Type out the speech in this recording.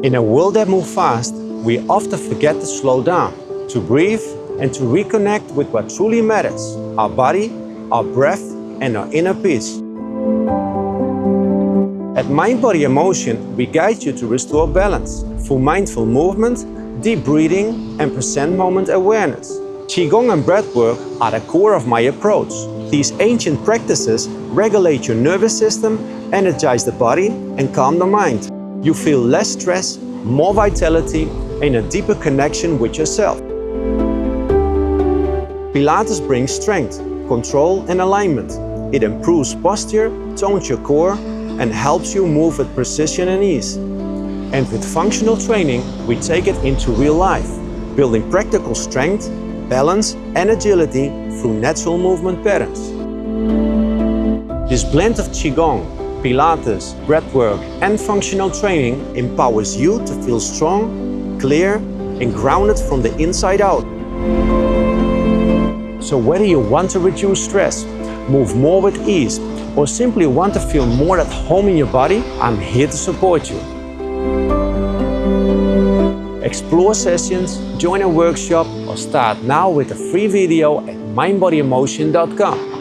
In a world that moves fast, we often forget to slow down, to breathe, and to reconnect with what truly matters: our body, our breath, and our inner peace. At MindBodyInMotion, we guide you to restore balance through mindful movement, deep breathing, and present moment awareness. Qigong and Breathwork are the core of my approach. These ancient practices regulate your nervous system, energize the body, and calm the mind. You feel less stress, more vitality, and a deeper connection with yourself. Pilates brings strength, control, and alignment. It improves posture, tones your core, and helps you move with precision and ease. And with functional training, we take it into real life, building practical strength, balance, and agility through natural movement patterns. This blend of Qigong, Pilates, breathwork, and functional training empowers you to feel strong, clear, and grounded from the inside out. So whether you want to reduce stress, move more with ease, or simply want to feel more at home in your body, I'm here to support you. Explore sessions, join a workshop, or start now with a free video at MindBodyInMotion.com.